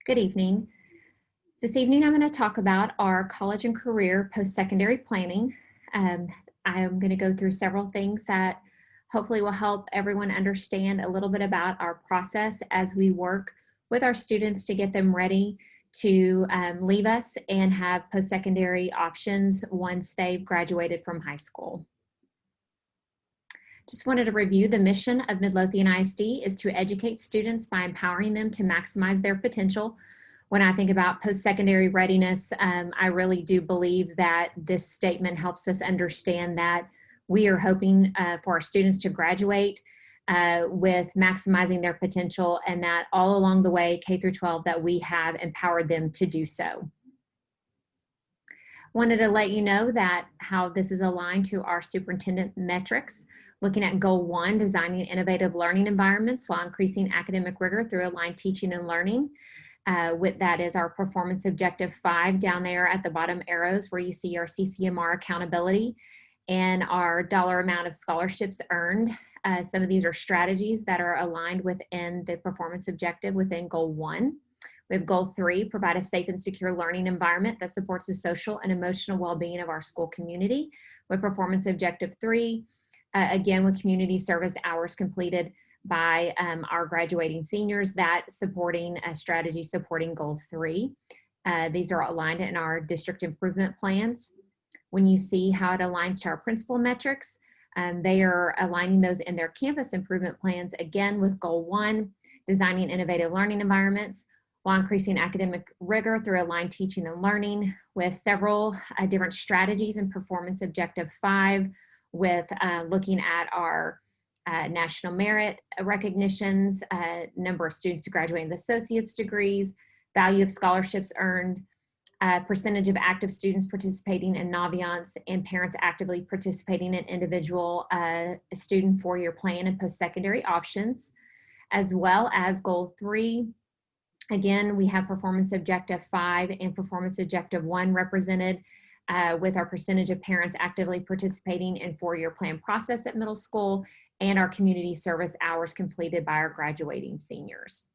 Good evening. This evening, I'm going to talk about our college and career post-secondary planning. I'm going to go through several things that hopefully will help everyone understand a little bit about our process as we work with our students to get them ready to leave us and have post-secondary options once they've graduated from high school. Just wanted to review the mission of Midlothian ISD is to educate students by empowering them to maximize their potential. When I think about post-secondary readiness, I really do believe that this statement helps us understand that we are hoping for our students to graduate with maximizing their potential, and that all along the way, K through 12, that we have empowered them to do so. Wanted to let you know that how this is aligned to our superintendent metrics, looking at goal 1, designing innovative learning environments while increasing academic rigor through aligned teaching and learning. With that is our performance objective 5 down there at the bottom arrows where you see our CCMR accountability and our dollar amount of scholarships earned. Some of these are strategies that are aligned within the performance objective within goal 1. We have goal 3, provide a safe and secure learning environment that supports the social and emotional well-being of our school community. With performance objective 3, again with community service hours completed by our graduating seniors, that supporting a strategy supporting goal 3. These are aligned in our district improvement plans. When you see how it aligns to our principal metrics, they are aligning those in their campus improvement plans, again with goal 1, designing innovative learning environments while increasing academic rigor through aligned teaching and learning, with several different strategies in performance objective 5, with looking at our national merit recognitions, number of students graduating with associate's degrees, value of scholarships earned, percentage of active students participating in Naviance, and parents actively participating in individual student 4-year plan and post-secondary options, as well as goal 3. Again, we have performance objective 5 and performance objective 1 represented with our percentage of parents actively participating in 4-year plan process at middle school and our community service hours completed by our graduating seniors.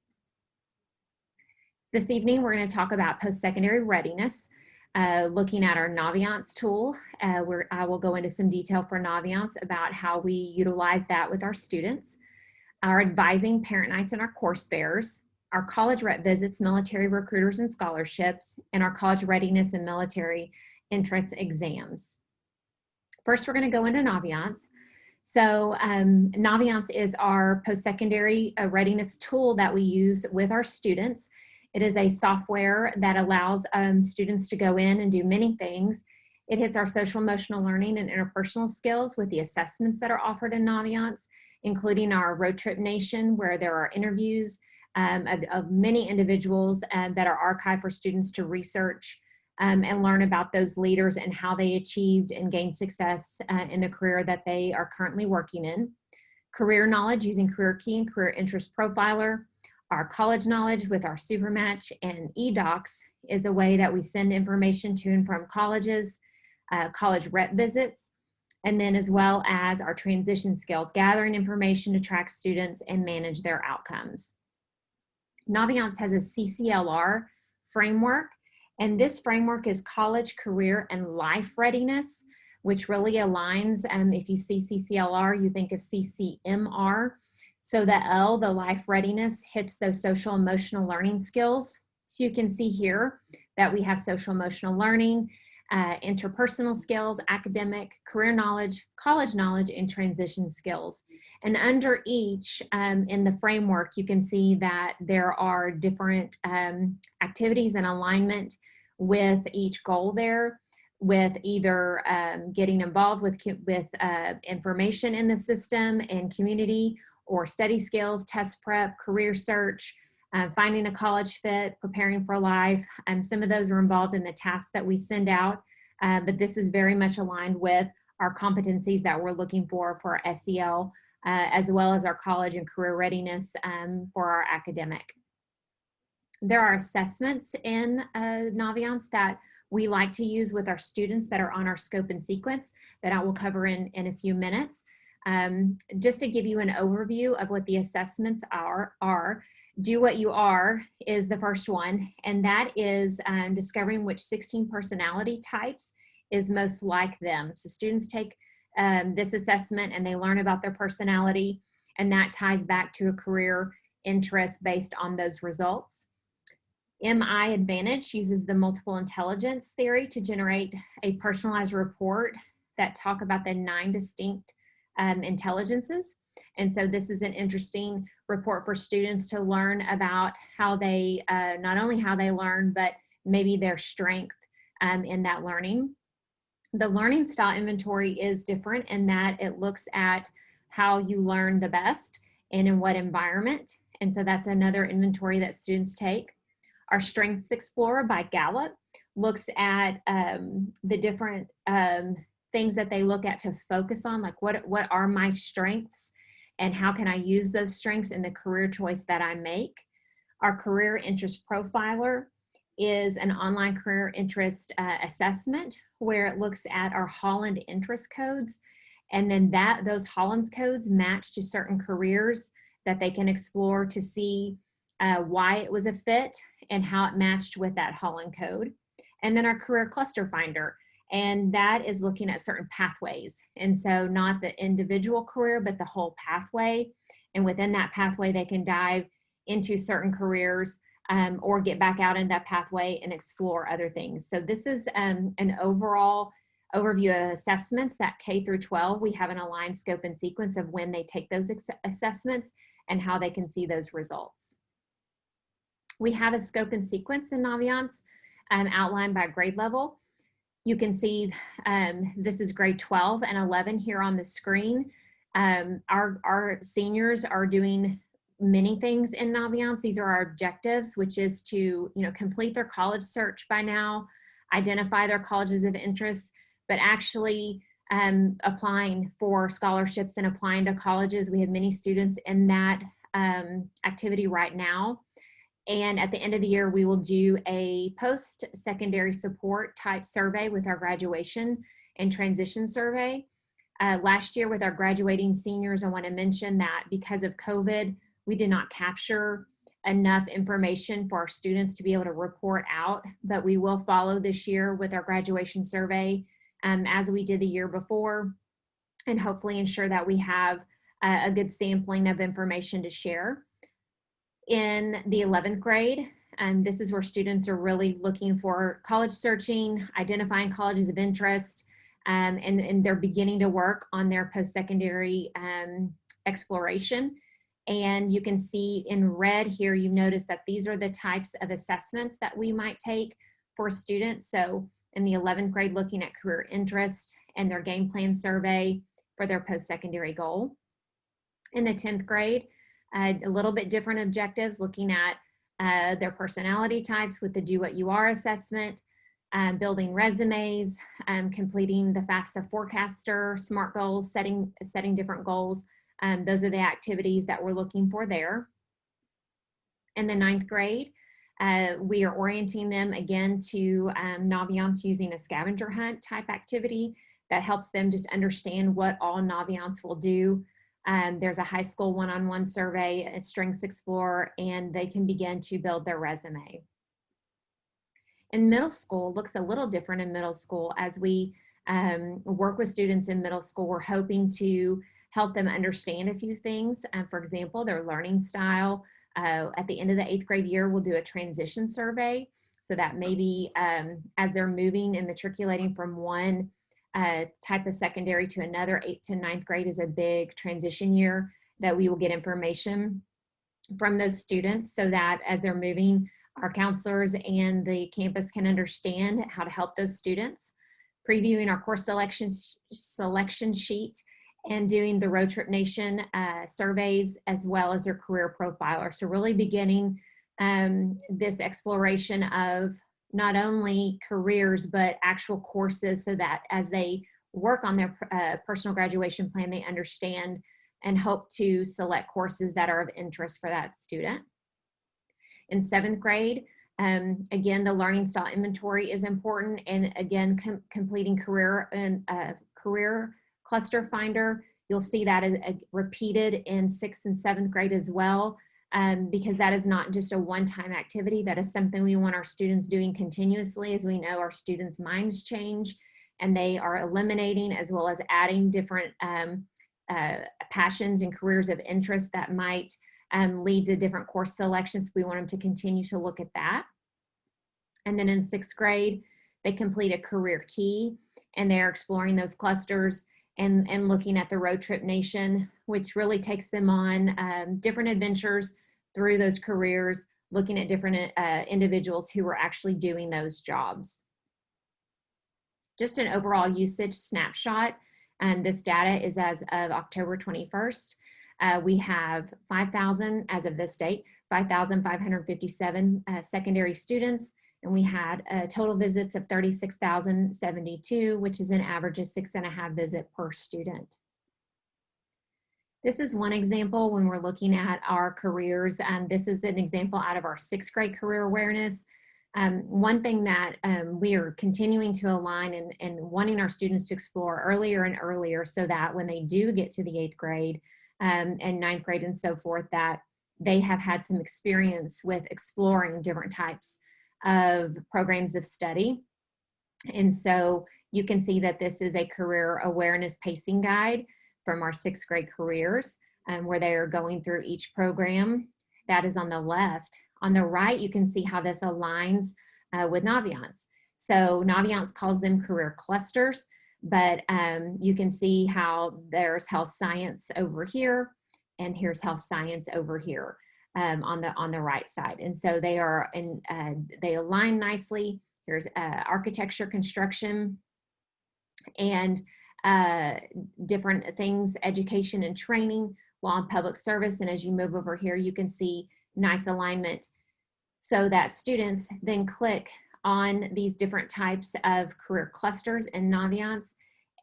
This evening, we're going to talk about post-secondary readiness, looking at our Naviance tool, where I will go into some detail for Naviance about how we utilize that with our students, our advising parent nights and our course fairs, our college rep visits, military recruiters and scholarships, and our college readiness and military entrance exams. First, we're going to go into Naviance. So Naviance is our post-secondary readiness tool that we use with our students. It is a software that allows students to go in and do many things. It hits our social emotional learning and interpersonal skills with the assessments that are offered in Naviance, including our Road Trip Nation, where there are interviews of many individuals that are archived for students to research and learn about those leaders and how they achieved and gained success in the career that they are currently working in. Career knowledge using Career Key and Career Interest Profiler. Our college knowledge with our Supermatch, and eDocs is a way that we send information to and from colleges, college rep visits, and then as well as our transition skills, gathering information to track students and manage their outcomes. Naviance has a CCLR framework, and this framework is college, career, and life readiness, which really aligns, if you see CCLR, you think of CCMR. So the L, the life readiness, hits those social emotional learning skills. So you can see here that we have social emotional learning, interpersonal skills, academic, career knowledge, college knowledge, and transition skills. And under each in the framework, you can see that there are different activities and alignment with each goal there, with either getting involved with information in the system and community, or study skills, test prep, career search, finding a college fit, preparing for life. Some of those are involved in the tasks that we send out, but this is very much aligned with our competencies that we're looking for our SEL, as well as our college and career readiness for our academic. There are assessments in Naviance that we like to use with our students that are on our scope and sequence that I will cover in a few minutes. Just to give you an overview of what the assessments are, Do What You Are is the first one, and that is discovering which 16 personality types is most like them. So students take this assessment and they learn about their personality, and that ties back to a career interest based on those results. MI Advantage uses the multiple intelligence theory to generate a personalized report that talk about the 9 distinct intelligences. And so this is an interesting report for students to learn about how they, not only how they learn, but maybe their strength in that learning. The learning style inventory is different in that it looks at how you learn the best and in what environment. And so that's another inventory that students take. Our Strengths Explorer by Gallup looks at the different things that they look at to focus on, like what are my strengths and how can I use those strengths in the career choice that I make. Our Career Interest Profiler is an online career interest assessment where it looks at our Holland interest codes, and then those Holland codes match to certain careers that they can explore to see why it was a fit and how it matched with that Holland code. And then our Career Cluster Finder, and that is looking at certain pathways. And so not the individual career, but the whole pathway. And within that pathway, they can dive into certain careers or get back out in that pathway and explore other things. So this is an overall overview of assessments that K through 12, we have an aligned scope and sequence of when they take those assessments and how they can see those results. We have a scope and sequence in Naviance outlined by grade level. You can see this is grade 12 and 11 here on the screen. Our seniors are doing many things in Naviance. These are our objectives, which is to complete their college search by now, identify their colleges of interest, but actually applying for scholarships and applying to colleges. We have many students in that activity right now. And at the end of the year, we will do a post-secondary support type survey with our graduation and transition survey. Last year with our graduating seniors, I want to mention that because of COVID, we did not capture enough information for our students to be able to report out, but we will follow this year with our graduation survey as we did the year before, and hopefully ensure that we have a good sampling of information to share. In the 11th grade, this is where students are really looking for college searching, identifying colleges of interest, and they're beginning to work on their post-secondary exploration. And you can see in red here, you notice that these are the types of assessments that we might take for students. So in the 11th grade, looking at career interest and their game plan survey for their post-secondary goal. In the 10th grade, a little bit different objectives, looking at their personality types with the Do What You Are assessment, building resumes, completing the FAFSA forecaster, SMART goals, setting different goals. Those are the activities that we're looking for there. In the 9th grade, we are orienting them again to Naviance using a scavenger hunt type activity that helps them just understand what all Naviance will do. There's a high school one-on-one survey, a Strengths Explorer, and they can begin to build their resume. In middle school, looks a little different in middle school. As we work with students in middle school, we're hoping to help them understand a few things. For example, their learning style. At the end of the 8th grade year, we'll do a transition survey. So that maybe as they're moving and matriculating from one type of secondary to another, 8th to 9th grade is a big transition year that we will get information from those students so that as they're moving, our counselors and the campus can understand how to help those students. Previewing our course selection sheet and doing the Road Trip Nation surveys as well as their career profiler. So really beginning this exploration of not only careers, but actual courses so that as they work on their personal graduation plan, they understand and hope to select courses that are of interest for that student. In 7th grade, again, the learning style inventory is important. And again, completing career and career cluster finder. You'll see that repeated in 6th and 7th grade as well. because that is not just a one-time activity. That is something we want our students doing continuously. As we know, our students' minds change, and they are eliminating as well as adding different passions and careers of interest that might lead to different course selections. We want them to continue to look at that. And then in 6th grade, they complete a career key, and they're exploring those clusters and looking at the Road Trip Nation, which really takes them on different adventures through those careers, looking at different individuals who are actually doing those jobs. Just an overall usage snapshot. This data is as of October 21st. We have 5,000, as of this date, 5,557 secondary students, and we had total visits of 36,072, which is an average of 6.5 visits per student. This is one example when we're looking at our careers. This is an example out of our 6th grade career awareness. One thing that we are continuing to align and wanting our students to explore earlier and earlier, so that when they do get to the 8th grade and 9th grade and so forth, that they have had some experience with exploring different types of programs of study. And so you can see that this is a career awareness pacing guide from our 6th grade careers, where they are going through each program. That is on the left. On the right, you can see how this aligns with Naviance. So Naviance calls them career clusters, but you can see how there's health science over here, and here's health science over here on the right side. And so they are they align nicely. Here's architecture, construction, and different things, education and training, while in public service. And as you move over here, you can see nice alignment, so that students then click on these different types of career clusters in Naviance.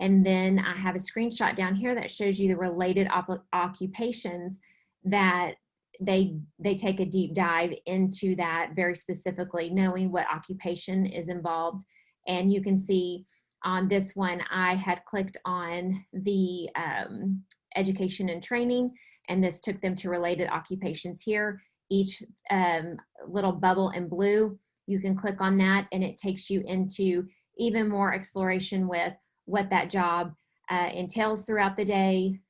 And then I have a screenshot down here that shows you the related occupations that they take a deep dive into that very specifically, knowing what occupation is involved. And you can see on this one, I had clicked on the education and training, and this took them to related occupations here. Each little bubble in blue, you can click on that, and it takes you into even more exploration with what that job entails throughout the day,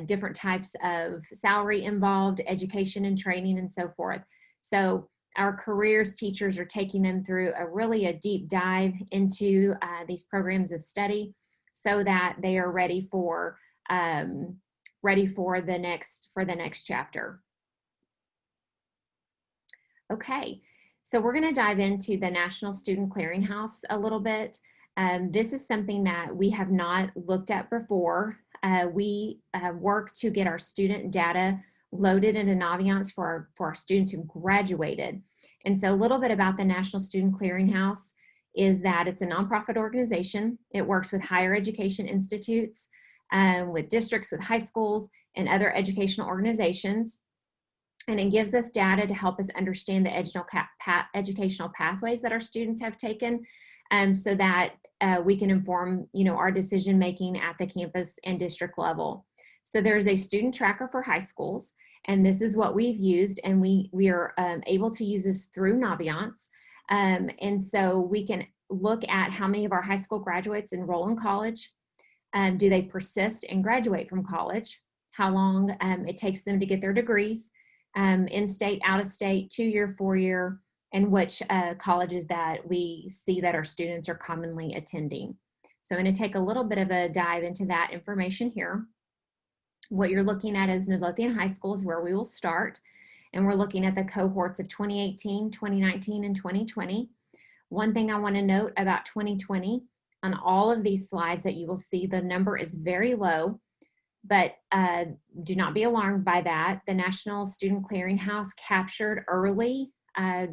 different types of salary involved, education and training, and so forth. So our careers teachers are taking them through a deep dive into these programs of study, so that they are ready for the next chapter. Okay, so we're going to dive into the National Student Clearinghouse a little bit. This is something that we have not looked at before. We work to get our student data loaded into Naviance for our students who graduated. And so a little bit about the National Student Clearinghouse is that it's a nonprofit organization. It works with higher education institutes, with districts, with high schools, and other educational organizations. And it gives us data to help us understand the educational pathways that our students have taken, so that we can inform, our decision making at the campus and district level. So there's a student tracker for high schools, and this is what we've used, and we are able to use this through Naviance. And so we can look at how many of our high school graduates enroll in college. Do they persist and graduate from college? How long it takes them to get their degrees, in-state, out-of-state, 2-year, 4-year, and which colleges that we see that our students are commonly attending. So I'm going to take a little bit of a dive into that information here. What you're looking at is Midlothian High School is where we will start. And we're looking at the cohorts of 2018, 2019, and 2020. One thing I want to note about 2020, on all of these slides that you will see, the number is very low, but do not be alarmed by that. The National Student Clearinghouse captured early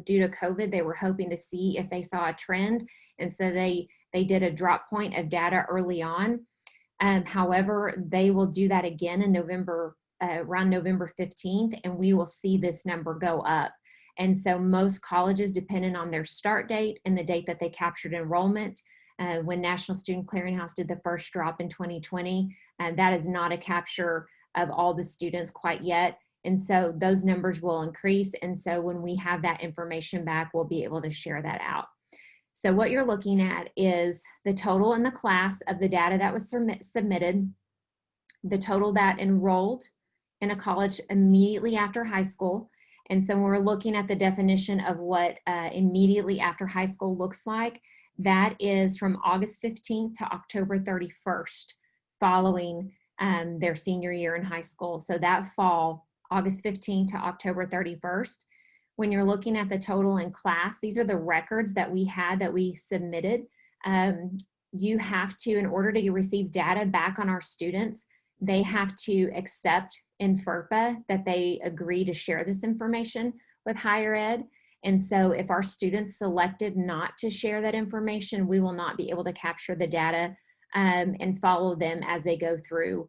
due to COVID. They were hoping to see if they saw a trend, and so they did a drop point of data early on. However, they will do that again in November, around November 15th, and we will see this number go up. And so most colleges, depending on their start date and the date that they captured enrollment, when National Student Clearinghouse did the first drop in 2020, that is not a capture of all the students quite yet. And so those numbers will increase. And so when we have that information back, we'll be able to share that out. So what you're looking at is the total in the class of the data that was submitted, the total that enrolled in a college immediately after high school. And so when we're looking at the definition of what immediately after high school looks like, that is from August 15th to October 31st, following their senior year in high school. So that fall, August 15th to October 31st. When you're looking at the total in class, these are the records that we had that we submitted. You have to, in order to receive data back on our students, they have to accept in FERPA that they agree to share this information with higher ed. And so if our students selected not to share that information, we will not be able to capture the data and follow them as they go through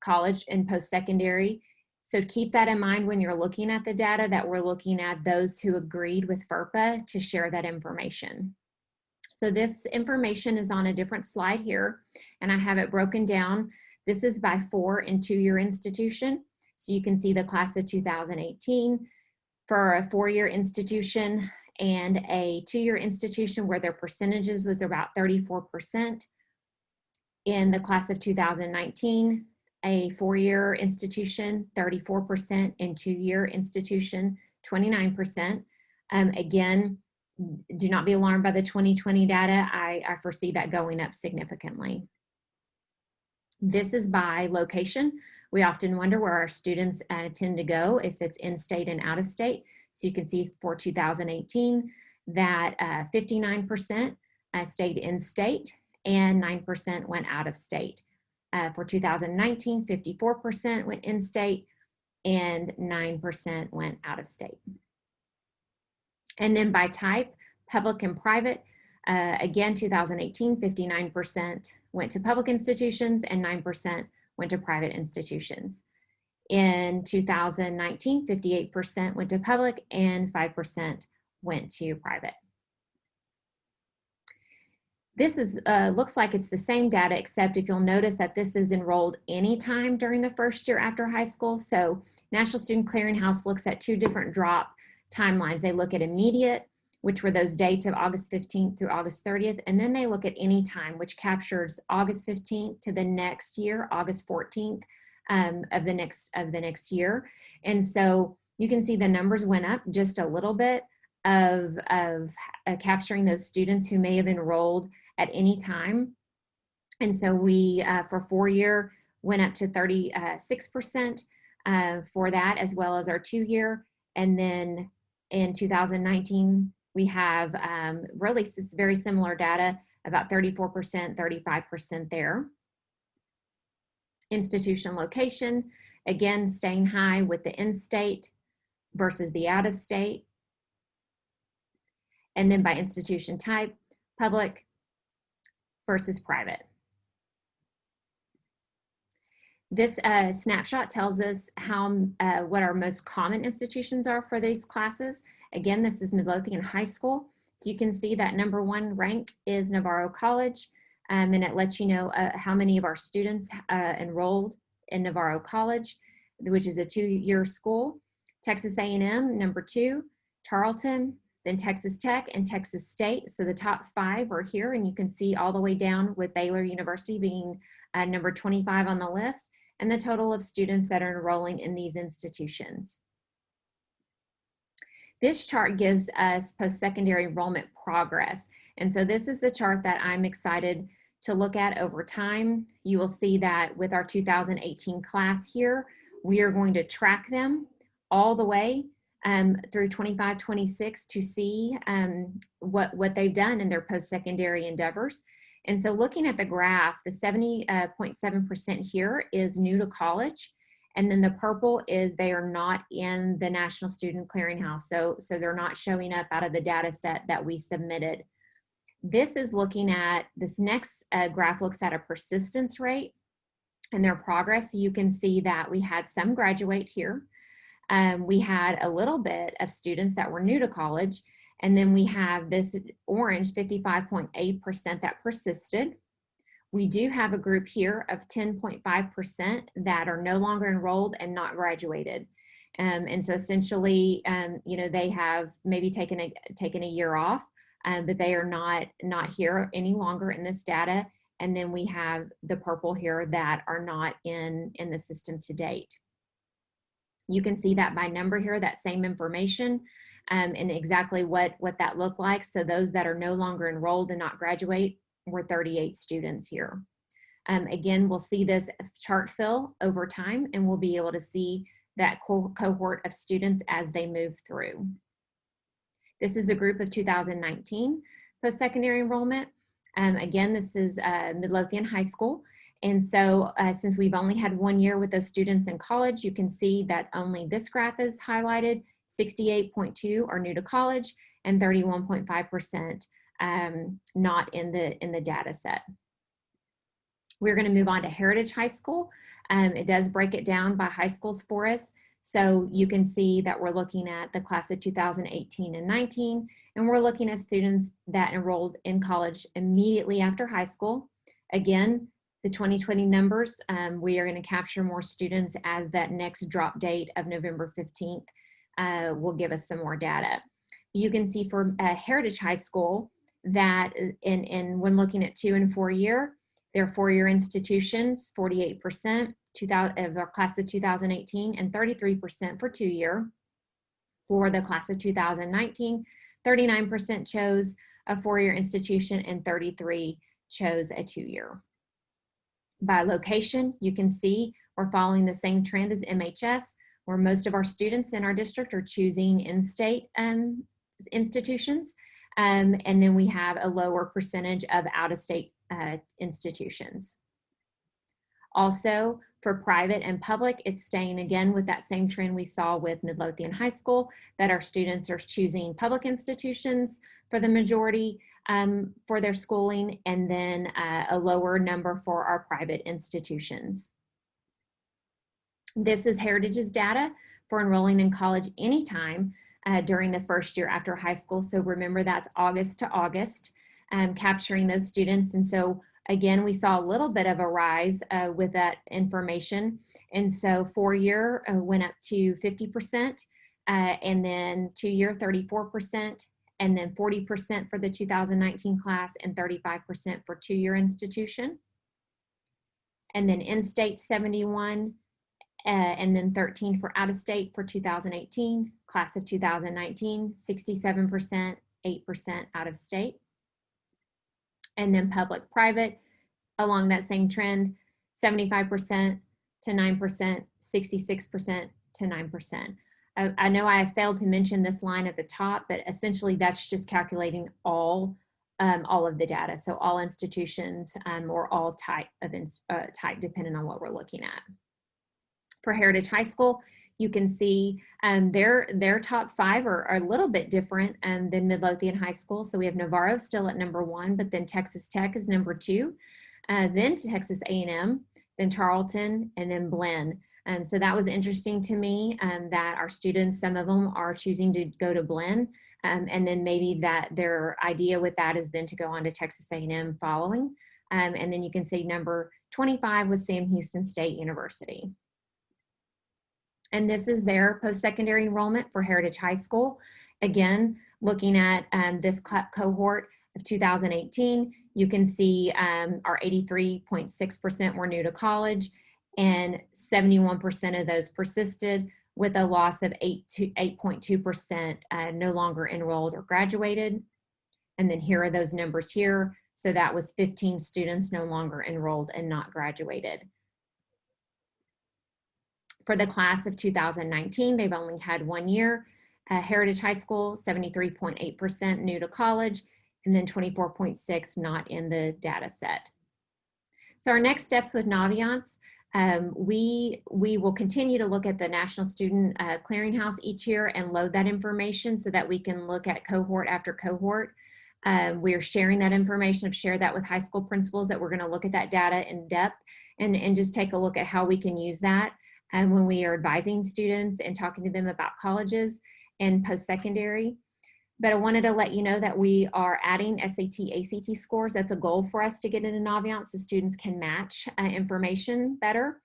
college and post-secondary. So keep that in mind when you're looking at the data, that we're looking at those who agreed with FERPA to share that information. So this information is on a different slide here, and I have it broken down. This is by 4- and 2-year institution. So you can see the class of 2018 for a 4-year institution and a 2-year institution where their percentages was about 34%. In the class of 2019, a 4-year institution, 34%, and 2-year institution, 29%. Again, do not be alarmed by the 2020 data. I foresee that going up significantly. This is by location. We often wonder where our students tend to go, if it's in-state and out-of-state. So you can see for 2018 that 59% stayed in-state and 9% went out-of-state. For 2019, 54% went in-state and 9% went out-of-state. And then by type, public and private, again, 2018, 59% went to public institutions and 9% went to private institutions. In 2019, 58% went to public and 5% went to private. This is looks like it's the same data, except if you'll notice that this is enrolled anytime during the first year after high school. So National Student Clearinghouse looks at 2 different drop timelines. They look at immediate, which were those dates of August 15th through August 30th, and then they look at any time, which captures August 15th to the next year, August 14th of the next year. And so you can see the numbers went up just a little bit of capturing those students who may have enrolled at any time. And so we, for 4-year, went up to 36% for that, as well as our 2-year. And then in 2019, we have really very similar data, about 34%, 35% there. Institution location, again, staying high with the in-state versus the out-of-state. And then by institution type, public versus private. This snapshot tells us what our most common institutions are for these classes. Again, this is Midlothian High School. So you can see that #1 rank is Navarro College, and it lets you know how many of our students enrolled in Navarro College, which is a 2-year school. Texas A&M, #2, Tarleton, then Texas Tech and Texas State. So the top 5 are here, and you can see all the way down with Baylor University being number 25 on the list, and the total of students that are enrolling in these institutions. This chart gives us post-secondary enrollment progress. And so this is the chart that I'm excited to look at over time. You will see that with our 2018 class here, we are going to track them all the way through 25-26 to see what they've done in their post-secondary endeavors. And so looking at the graph, the 70.7% here is new to college. And then the purple is they are not in the National Student Clearinghouse. So they're not showing up out of the data set that we submitted. This is looking at, this next graph looks at a persistence rate and their progress. So you can see that we had some graduate here. We had a little bit of students that were new to college. And then we have this orange 55.8% that persisted. We do have a group here of 10.5% that are no longer enrolled and not graduated. And so essentially, you know, they have maybe taken a year off, but they are not here any longer in this data. And then we have the purple here that are not in the system to date. You can see that by number here, that same information, and exactly what that looked like. So those that are no longer enrolled and not graduate were 38 students here. Again, we'll see this chart fill over time, and we'll be able to see that cohort of students as they move through. This is the group of 2019 post-secondary enrollment. Again, this is Midlothian High School. And so since we've only had 1 year with those students in college, you can see that only this graph is highlighted. 68.2 are new to college and 31.5% not in the data set. We're going to move on to Heritage High School. It does break it down by high schools for us. So you can see that we're looking at the class of 2018 and 19, and we're looking at students that enrolled in college immediately after high school. Again, the 2020 numbers, we are going to capture more students as that next drop date of November 15th will give us some more data. You can see for Heritage High School that when looking at 2 and 4 year, they're 4-year institutions, 48% of our class of 2018 and 33% for 2-year. For the class of 2019, 39% chose a 4-year institution and 33% chose a 2-year. By location, you can see we're following the same trend as MHS, where most of our students in our district are choosing in-state institutions, and then we have a lower percentage of out-of-state institutions. Also, for private and public, it's staying again with that same trend we saw with Midlothian High School, that our students are choosing public institutions for the majority for their schooling, and then a lower number for our private institutions. This is Heritage's data for enrolling in college anytime during the first year after high school. So remember, that's August to August, capturing those students. And so again, we saw a little bit of a rise with that information. And so 4-year went up to 50%, and then 2-year 34%, and then 40% for the 2019 class and 35% for 2-year institution. And then in-state 71, and then 13 for out-of-state for 2018, class of 2019, 67%, 8% out-of-state. And then public-private, along that same trend, 75% to 9%, 66% to 9%. I know I have failed to mention this line at the top, but essentially that's just calculating all of the data. So all institutions or all type, depending on what we're looking at. For Heritage High School, you can see their top 5 are a little bit different than Midlothian High School. So we have Navarro still at number 1, but then Texas Tech is number 2, then Texas A&M, then Tarleton, and then Blinn. So that was interesting to me that our students, some of them are choosing to go to Blinn, and then maybe that their idea with that is then to go on to Texas A&M following. And then you can see number 25 was Sam Houston State University. And this is their post-secondary enrollment for Heritage High School. Again, looking at this cohort of 2018, you can see our 83.6% were new to college, and 71% of those persisted, with a loss of 8.2% no longer enrolled or graduated. And then here are those numbers here. So that was 15 students no longer enrolled and not graduated. For the class of 2019, they've only had 1 year. Heritage High School, 73.8% new to college, and then 24.6% not in the data set. So our next steps with Naviance, we will continue to look at the National Student Clearinghouse each year and load that information so that we can look at cohort after cohort. We are sharing that information. I've shared that with high school principals that we're going to look at that data in depth and just take a look at how we can use that when we are advising students and talking to them about colleges and post-secondary. But I wanted to let you know that we are adding SAT, ACT scores. That's a goal for us to get into Naviance so students can match information better.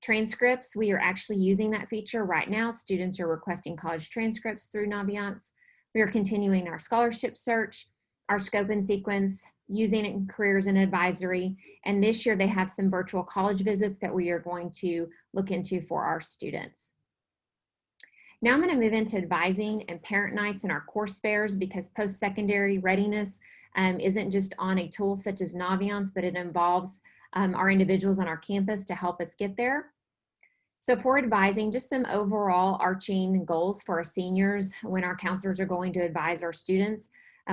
Transcripts, we are actually using that feature right now. Students are requesting college transcripts through Naviance. We are continuing our scholarship search, our scope and sequence, using it in careers and advisory. And this year they have some virtual college visits that we are going to look into for our students. Now I'm going to move into advising and parent nights and our course fairs, because post-secondary readiness isn't just on a tool such as Naviance, but it involves our individuals on our campus to help us get there. So for advising, just some overall arching goals for our seniors when our counselors are going to advise our students.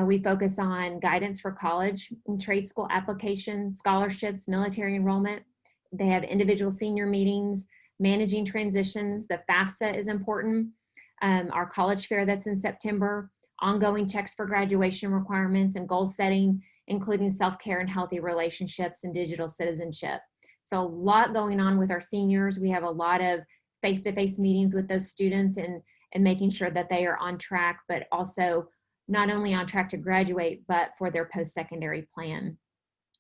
We focus on guidance for college and trade school applications, scholarships, military enrollment. They have individual senior meetings, managing transitions. The FAFSA is important. Our college fair that's in September, ongoing checks for graduation requirements and goal setting, including self-care and healthy relationships and digital citizenship. So a lot going on with our seniors. We have a lot of face-to-face meetings with those students and making sure that they are on track, but also not only on track to graduate, but for their post-secondary plan.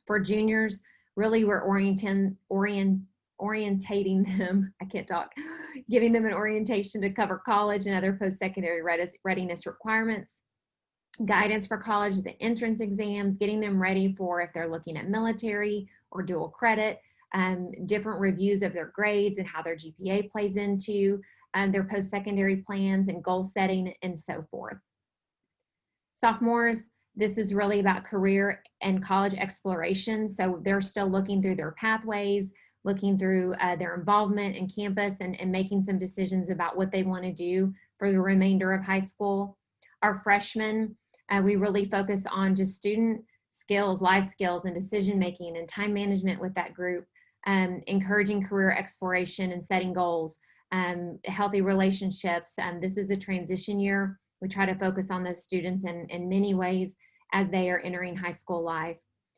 For juniors, really we're orientating them, I can't talk, giving them an orientation to cover college and other post-secondary readiness requirements, guidance for college, the entrance exams, getting them ready for if they're looking at military or dual credit, different reviews of their grades and how their GPA plays into their post-secondary plans and goal setting and so forth. Sophomores, this is really about career and college exploration. So they're still looking through their pathways, looking through their involvement in campus and making some decisions about what they want to do for the remainder of high school. Our freshmen, we really focus on just student skills, life skills, and decision-making and time management with that group, encouraging career exploration and setting goals, healthy relationships. This is a transition year. We try to focus on those students in many ways as they are entering high school life.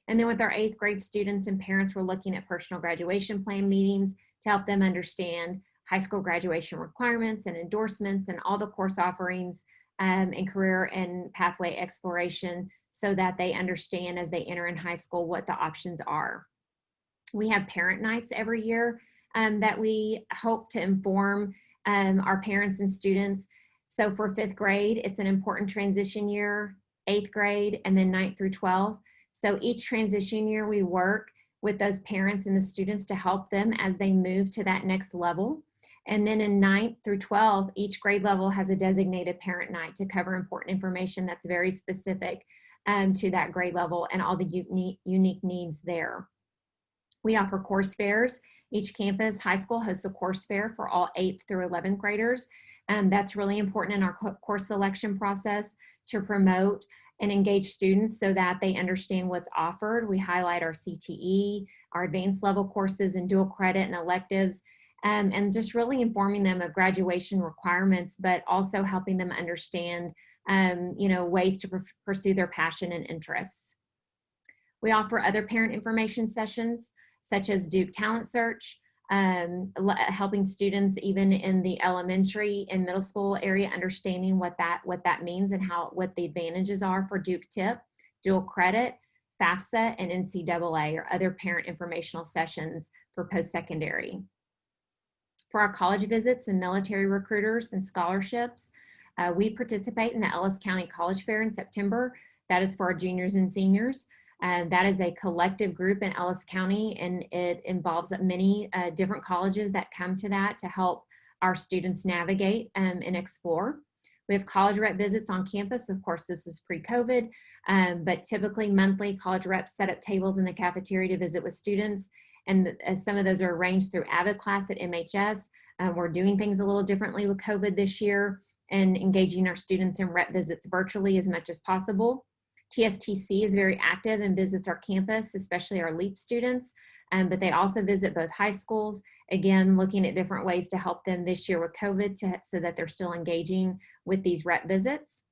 And then with our 8th grade students and parents, we're looking at personal graduation plan meetings to help them understand high school graduation requirements and endorsements and all the course offerings and career and pathway exploration so that they understand as they enter in high school what the options are. We have parent nights every year that we hope to inform our parents and students. So for 5th grade, it's an important transition year, 8th grade, and then 9th through 12th. So each transition year we work with those parents and the students to help them as they move to that next level. And then in 9th through 12th, each grade level has a designated parent night to cover important information that's very specific to that grade level and all the unique needs there. We offer course fairs. Each campus high school hosts a course fair for all 8th through 11th graders. That's really important in our course selection process to promote and engage students so that they understand what's offered. We highlight our CTE, our advanced level courses and dual credit and electives, and just really informing them of graduation requirements, but also helping them understand ways to pursue their passion and interests. We offer other parent information sessions such as Duke Talent Search, helping students even in the elementary and middle school area understanding what that means and what the advantages are for Duke TIP, dual credit, FAFSA, and NCAA, or other parent informational sessions for post-secondary. For our college visits and military recruiters and scholarships, we participate in the Ellis County College Fair in September. That is for our juniors and seniors. That is a collective group in Ellis County, and it involves many different colleges that come to that to help our students navigate and explore. We have college rep visits on campus. Of course, this is pre-COVID, but typically monthly college reps set up tables in the cafeteria to visit with students. And some of those are arranged through Avid Class at MHS. We're doing things a little differently with COVID this year and engaging our students in rep visits virtually as much as possible. TSTC is very active and visits our campus, especially our LEAP students, but they also visit both high schools, again, looking at different ways to help them this year with COVID so that they're still engaging with these rep visits.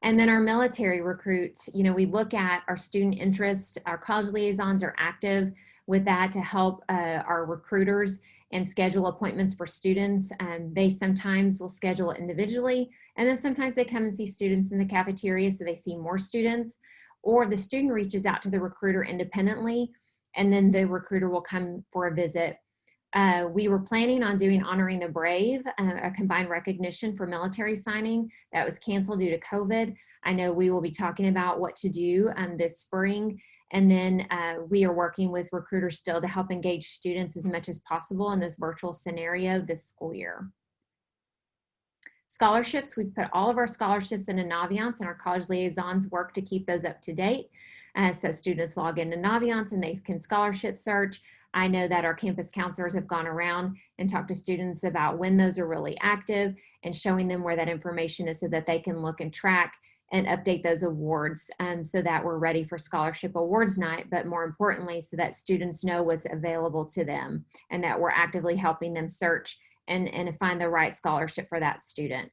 And then our military recruits, we look at our student interest. Our college liaisons are active with that to help our recruiters and schedule appointments for students. They sometimes will schedule it individually, and then sometimes they come and see students in the cafeteria so they see more students, or the student reaches out to the recruiter independently, and then the recruiter will come for a visit. We were planning on doing Honoring the Brave, a combined recognition for military signing. That was canceled due to COVID. I know we will be talking about what to do this spring. And then we are working with recruiters still to help engage students as much as possible in this virtual scenario this school year. Scholarships, we've put all of our scholarships into Naviance, and our college liaisons work to keep those up to date. So students log into Naviance and they can scholarship search. I know that our campus counselors have gone around and talked to students about when those are really active and showing them where that information is so that they can look and track and update those awards so that we're ready for scholarship awards night, but more importantly, so that students know what's available to them and that we're actively helping them search and find the right scholarship for that student.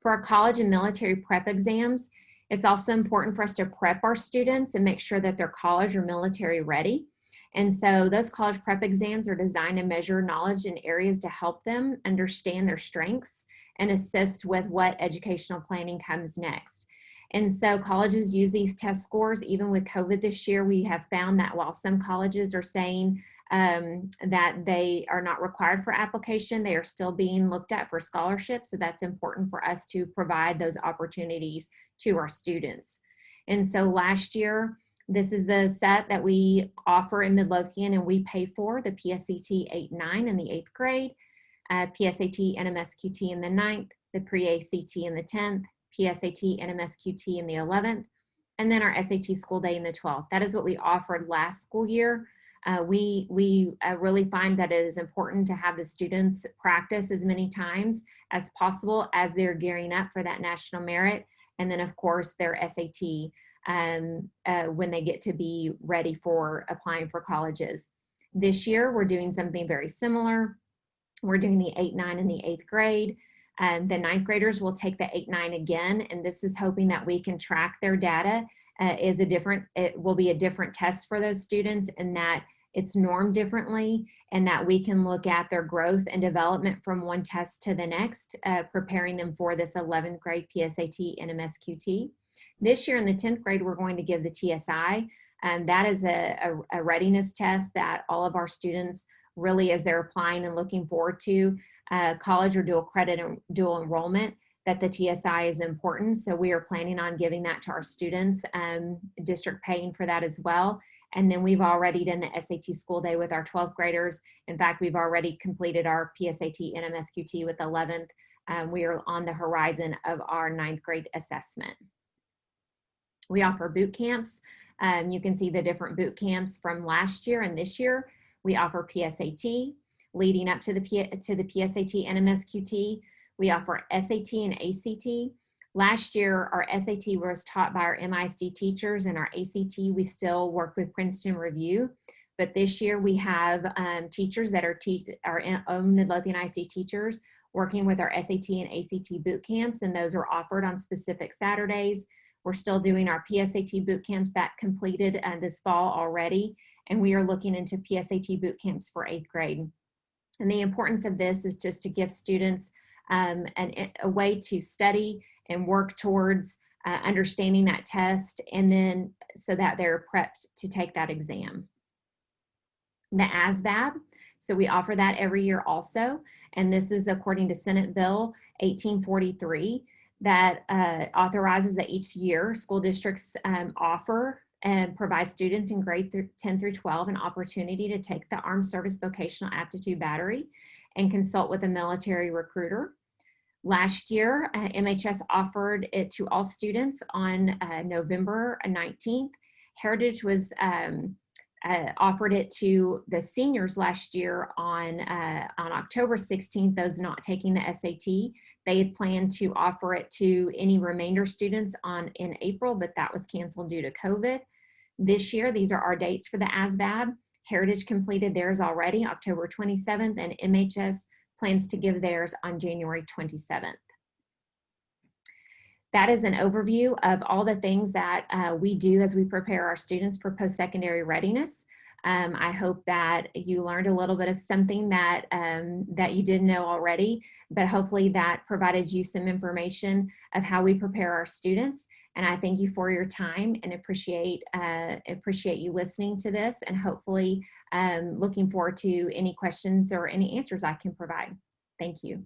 For our college and military prep exams, it's also important for us to prep our students and make sure that they're college or military ready. And so those college prep exams are designed to measure knowledge in areas to help them understand their strengths and assist with what educational planning comes next. And so colleges use these test scores. Even with COVID this year, we have found that while some colleges are saying that they are not required for application, they are still being looked at for scholarships. So that's important for us to provide those opportunities to our students. And so last year, this is the set that we offer in Midlothian and we pay for, the PSAT 8-9 in the 8th grade, PSAT NMSQT in the 9th, the pre-ACT in the 10th, PSAT NMSQT in the 11th, and then our SAT school day in the 12th. That is what we offered last school year. We really find that it is important to have the students practice as many times as possible as they're gearing up for that national merit, and then of course their SAT when they get to be ready for applying for colleges. This year, we're doing something very similar. We're doing the 8-9 in the 8th grade. The 9th graders will take the 8-9 again, and this is hoping that we can track their data. It will be a different test for those students, and that it's normed differently, and that we can look at their growth and development from one test to the next, preparing them for this 11th grade PSAT NMSQT. This year in the 10th grade, we're going to give the TSI, and that is a readiness test that all of our students really, as they're applying and looking forward to college or dual credit and dual enrollment, that the TSI is important. So we are planning on giving that to our students, district paying for that as well. And then we've already done the SAT school day with our 12th graders. In fact, we've already completed our PSAT NMSQT with 11th. We are on the horizon of our 9th grade assessment. We offer boot camps. You can see the different boot camps from last year and this year. We offer PSAT leading up to the PSAT NMSQT. We offer SAT and ACT. Last year, our SAT was taught by our MISD teachers, and our ACT, we still work with Princeton Review. But this year, we have teachers that are our own Midlothian ISD teachers working with our SAT and ACT boot camps, and those are offered on specific Saturdays. We're still doing our PSAT boot camps that completed this fall already, and we are looking into PSAT boot camps for 8th grade. And the importance of this is just to give students a way to study and work towards understanding that test, and then so that they're prepped to take that exam. The ASVAB, so we offer that every year also, and this is according to Senate Bill 1843 that authorizes that each year school districts offer and provide students in grade 10 through 12 an opportunity to take the Armed Service Vocational Aptitude Battery and consult with a military recruiter. Last year, MHS offered it to all students on November 19th. Heritage was offered it to the seniors last year on October 16th, those not taking the SAT. They had planned to offer it to any remainder students in April, but that was canceled due to COVID. This year, these are our dates for the ASVAB. Heritage completed theirs already, October 27th, and MHS plans to give theirs on January 27th. That is an overview of all the things that we do as we prepare our students for post-secondary readiness. I hope that you learned a little bit of something that, that you didn't know already, but hopefully that provided you some information of how we prepare our students. And I thank you for your time and appreciate you listening to this, and hopefully looking forward to any questions or any answers I can provide. Thank you.